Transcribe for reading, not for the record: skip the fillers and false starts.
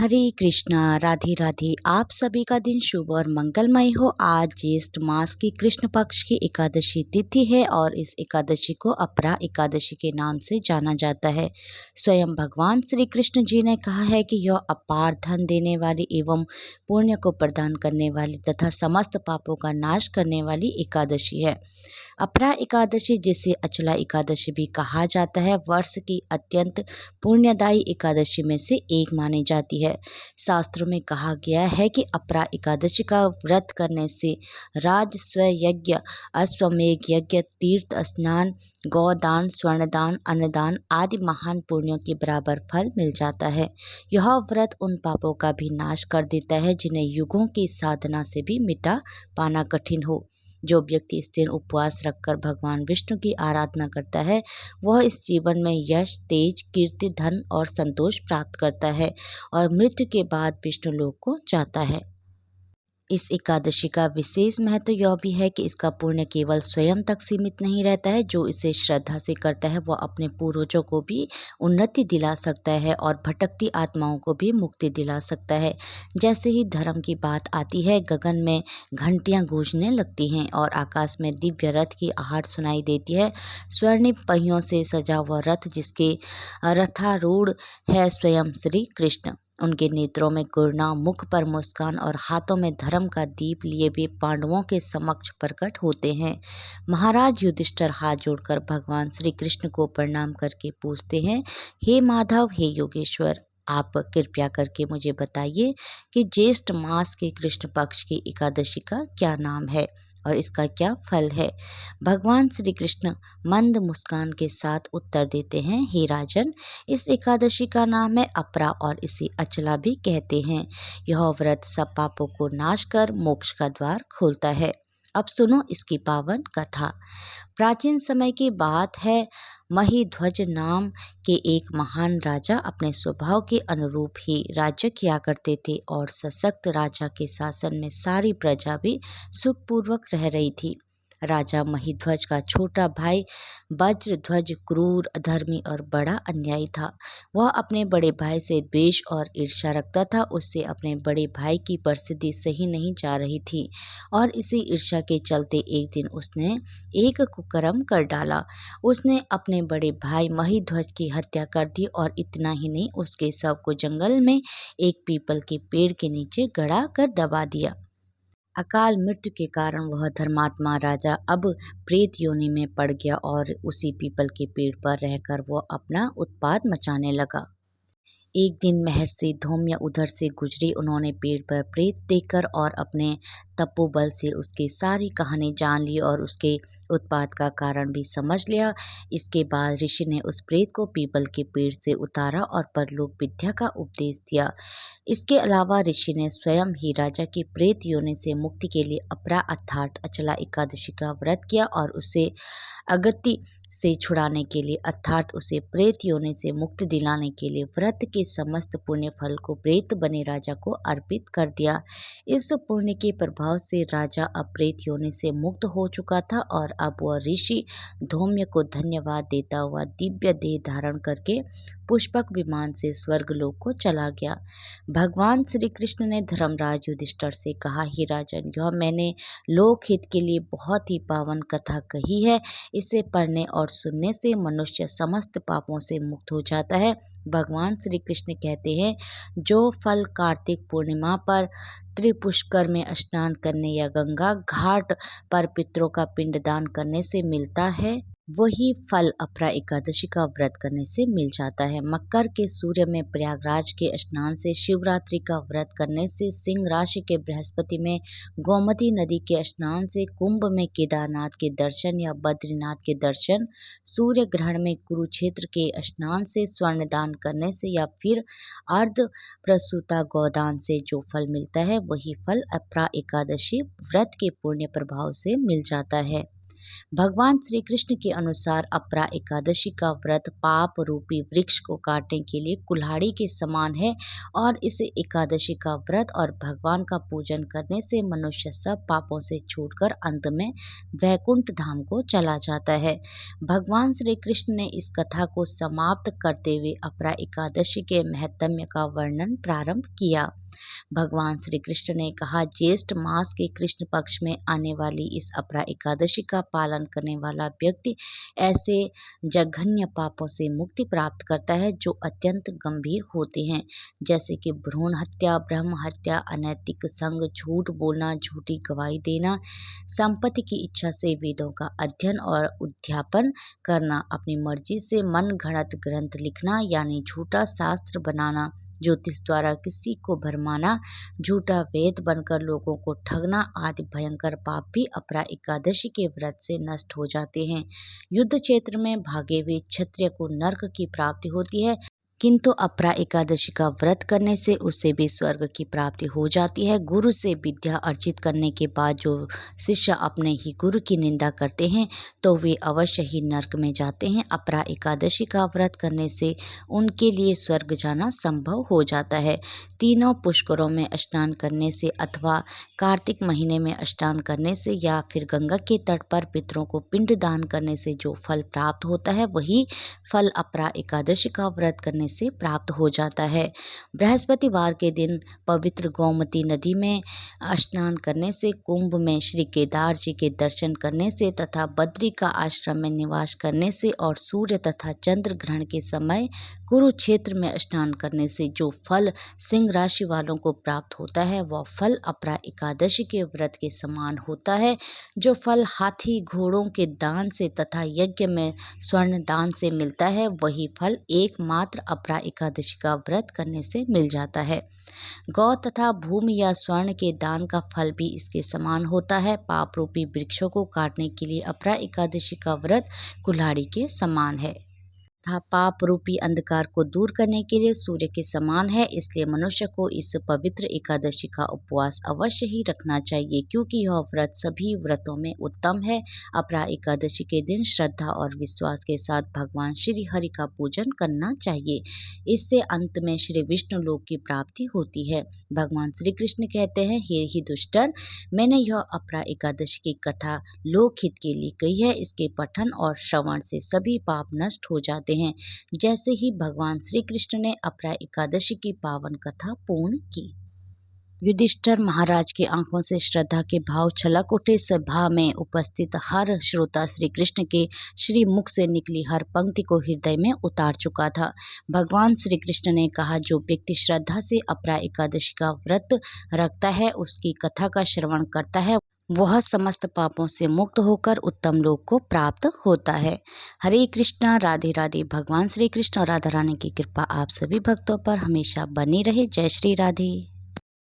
हरे कृष्णा, राधे राधे। आप सभी का दिन शुभ और मंगलमय हो। आज ज्येष्ठ मास की कृष्ण पक्ष की एकादशी तिथि है और इस एकादशी को अपरा एकादशी के नाम से जाना जाता है। स्वयं भगवान श्री कृष्ण जी ने कहा है कि यह अपार धन देने वाली एवं पुण्य को प्रदान करने वाली तथा समस्त पापों का नाश करने वाली एकादशी है। अपरा एकादशी, जिसे अचला एकादशी भी कहा जाता है, वर्ष की अत्यंत पुण्यदायी एकादशी में से एक मानी जाती है। शास्त्रों में कहा गया है कि अपरा एकादशी का व्रत करने से राजस्व यज्ञ, अश्वमेघ यज्ञ, तीर्थ स्नान, गौदान, स्वर्णदान, अन्नदान आदि महान पुण्यों के बराबर फल मिल जाता है। यह व्रत उन पापों का भी नाश कर देता है जिन्हें युगों की साधना से भी मिटा पाना कठिन हो। जो व्यक्ति इस दिन उपवास रखकर भगवान विष्णु की आराधना करता है, वह इस जीवन में यश, तेज, कीर्ति, धन और संतोष प्राप्त करता है और मृत्यु के बाद विष्णु लोक को जाता है। इस एकादशी का विशेष महत्व यह भी है कि इसका पुण्य केवल स्वयं तक सीमित नहीं रहता है। जो इसे श्रद्धा से करता है वह अपने पूर्वजों को भी उन्नति दिला सकता है और भटकती आत्माओं को भी मुक्ति दिला सकता है। जैसे ही धर्म की बात आती है, गगन में घंटियां गूंजने लगती हैं और आकाश में दिव्य रथ की आहट सुनाई देती है। स्वर्णिम पहियों से सजा हुआ रथ, जिसके रथारूढ़ है स्वयं श्री कृष्ण। उनके नेत्रों में करुणा, मुख पर मुस्कान और हाथों में धर्म का दीप लिए वे पांडवों के समक्ष प्रकट होते हैं। महाराज युधिष्ठिर हाथ जोड़कर भगवान श्री कृष्ण को प्रणाम करके पूछते हैं, हे माधव, हे योगेश्वर, आप कृपया करके मुझे बताइए कि ज्येष्ठ मास के कृष्ण पक्ष की एकादशी का क्या नाम है और इसका क्या फल है। भगवान श्री कृष्ण मंद मुस्कान के साथ उत्तर देते हैं, हे राजन, इस एकादशी का नाम है अपरा और इसे अचला भी कहते हैं। यह व्रत सब पापों को नाश कर मोक्ष का द्वार खोलता है। अब सुनो इसकी पावन कथा। प्राचीन समय की बात है। महिध्वज नाम के एक महान राजा अपने स्वभाव के अनुरूप ही राज्य किया करते थे और सशक्त राजा के शासन में सारी प्रजा भी सुखपूर्वक रह रही थी। राजा महिध्वज का छोटा भाई वज्रध्वज क्रूर, अधर्मी और बड़ा अन्यायी था। वह अपने बड़े भाई से द्वेष और ईर्ष्या रखता था। उससे अपने बड़े भाई की परिस्थिति सही नहीं जा रही थी और इसी ईर्ष्या के चलते एक दिन उसने एक कुकर्म कर डाला। उसने अपने बड़े भाई महिध्वज की हत्या कर दी और इतना ही नहीं, उसके शव को जंगल में एक पीपल के पेड़ के नीचे गड़ा कर दबा दिया। अकाल मृत्यु के कारण वह धर्मात्मा राजा अब प्रेत योनि में पड़ गया और उसी पीपल के पेड़ पर रहकर वह अपना उत्पात मचाने लगा। एक दिन महर्षि धौम्य उधर से गुजरे। उन्होंने पेड़ पर प्रेत देखकर और अपने तपोबल से उसकी सारी कहानी जान ली और उसके उत्पात का कारण भी समझ लिया। इसके बाद ऋषि ने उस प्रेत को पीपल के पेड़ से उतारा और परलोक विद्या का उपदेश दिया। इसके अलावा ऋषि ने स्वयं ही राजा की प्रेत योनि से मुक्ति के लिए अपरा अर्थात अचला एकादशी का व्रत किया और उसे अगति से छुड़ाने के लिए अर्थात उसे प्रेत योनि से मुक्ति दिलाने के लिए व्रत के समस्त पुण्य फल को प्रेत बने राजा को अर्पित कर दिया। इस पुण्य के प्रभाव से राजा अब प्रेत योनि से मुक्त हो चुका था और अब वह ऋषि धौम्य को धन्यवाद देता हुआ दिव्य देह धारण करके पुष्पक विमान से स्वर्गलोक को चला गया। भगवान श्री कृष्ण ने धर्मराज युधिष्ठिर से कहा, हे राजन, यह मैंने लोकहित के लिए बहुत ही पावन कथा कही है। इसे पढ़ने और सुनने से मनुष्य समस्त पापों से मुक्त हो जाता है। भगवान श्री कृष्ण कहते हैं, जो फल कार्तिक पूर्णिमा पर त्रिपुष्कर में स्नान करने या गंगा घाट पर पितरों का पिंडदान करने से मिलता है, वही फल अपरा एकादशी का व्रत करने से मिल जाता है। मकर के सूर्य में प्रयागराज के स्नान से, शिवरात्रि का व्रत करने से, सिंह राशि के बृहस्पति में गोमती नदी के स्नान से, कुंभ में केदारनाथ के दर्शन या बद्रीनाथ के दर्शन, सूर्य ग्रहण में कुरुक्षेत्र के स्नान से, स्वर्णदान करने से या फिर अर्ध प्रसूता गौदान से जो फल मिलता है, वही फल अपरा एकादशी व्रत के पुण्य प्रभाव से मिल जाता है। भगवान श्री कृष्ण के अनुसार अपरा एकादशी का व्रत पाप रूपी वृक्ष को काटने के लिए कुल्हाड़ी के समान है और इस एकादशी का व्रत और भगवान का पूजन करने से मनुष्य सब पापों से छूटकर अंत में वैकुंठ धाम को चला जाता है। भगवान श्री कृष्ण ने इस कथा को समाप्त करते हुए अपरा एकादशी के महत्म्य का वर्णन प्रारंभ किया। भगवान श्री कृष्ण ने कहा, ज्येष्ठ मास के कृष्ण पक्ष में आने वाली इस अपरा एकादशी का पालन करने वाला व्यक्ति ऐसे जघन्य पापों से मुक्ति प्राप्त करता है जो अत्यंत गंभीर होते हैं, जैसे कि भ्रूण हत्या, ब्रह्म हत्या, अनैतिक संग, झूठ बोलना, झूठी गवाही देना, संपत्ति की इच्छा से वेदों का अध्ययन और उद्यापन करना, अपनी मर्जी से मन घड़त ग्रंथ लिखना यानी झूठा शास्त्र बनाना, ज्योतिष द्वारा किसी को भरमाना, झूठा वेद बनकर लोगों को ठगना आदि भयंकर पाप भी अपरा एकादशी के व्रत से नष्ट हो जाते हैं। युद्ध क्षेत्र में भागे हुए क्षत्रिय को नर्क की प्राप्ति होती है, किंतु अपरा एकादशी का व्रत करने से उसे भी स्वर्ग की प्राप्ति हो जाती है। गुरु से विद्या अर्जित करने के बाद जो शिष्य अपने ही गुरु की निंदा करते हैं तो वे अवश्य ही नरक में जाते हैं। अपरा एकादशी का व्रत करने से उनके लिए स्वर्ग जाना संभव हो जाता है। तीनों पुष्करों में स्नान करने से अथवा कार्तिक महीने में स्नान करने से या फिर गंगा के तट पर पितरों को पिंड दान करने से जो फल प्राप्त होता है वही फल अपरा एकादशी का व्रत करने से प्राप्त हो जाता है। बृहस्पतिवार के दिन पवित्र गोमती नदी में स्नान करने से, कुंभ में श्री केदार जी के दर्शन करने से तथा बद्री का आश्रम में निवास करने से और सूर्य तथा चंद्र ग्रहण के समय कुरुक्षेत्र में स्नान करने से जो फल सिंह राशि वालों को प्राप्त होता है वह फल अपरा एकादशी के व्रत के समान होता है। जो फल हाथी घोड़ों के दान से तथा यज्ञ में स्वर्ण दान से मिलता है वही फल एकमात्र अपरा एकादशी का व्रत करने से मिल जाता है। गौ तथा भूमि या स्वर्ण के दान का फल भी इसके समान होता है। पाप रूपी वृक्षों को काटने के लिए अपरा एकादशी का व्रत कुल्हाड़ी के समान है तथा पाप रूपी अंधकार को दूर करने के लिए सूर्य के समान है। इसलिए मनुष्य को इस पवित्र एकादशी का उपवास अवश्य ही रखना चाहिए, क्योंकि यह व्रत सभी व्रतों में उत्तम है। अपरा एकादशी के दिन श्रद्धा और विश्वास के साथ भगवान श्री हरि का पूजन करना चाहिए। इससे अंत में श्री विष्णु लोक की प्राप्ति होती है। भगवान श्री कृष्ण कहते हैं, हे ही दुष्टन, मैंने यह अपरा एकादशी की कथा लोकहित के लिए कही है। इसके पठन और श्रवण से सभी पाप नष्ट हो जाते हैं, जैसे ही भगवान श्री कृष्ण ने अपरा एकादशी की पावन कथा पूर्ण की। युधिष्ठिर महाराज की आंखों से श्रद्धा के भाव छलक उठे। सभा में उपस्थित हर श्रोता श्री कृष्ण के श्री मुख से निकली हर पंक्ति को हृदय में उतार चुका था। भगवान श्री कृष्ण ने कहा, जो व्यक्ति श्रद्धा से अपरा एकादशी का व्रत रखता है, उसकी कथा का श्रवण करता है, वह समस्त पापों से मुक्त होकर उत्तम लोक को प्राप्त होता है। हरे कृष्णा, राधे राधे। भगवान श्री कृष्ण और राधा रानी की कृपा आप सभी भक्तों पर हमेशा बनी रहे। जय श्री राधे।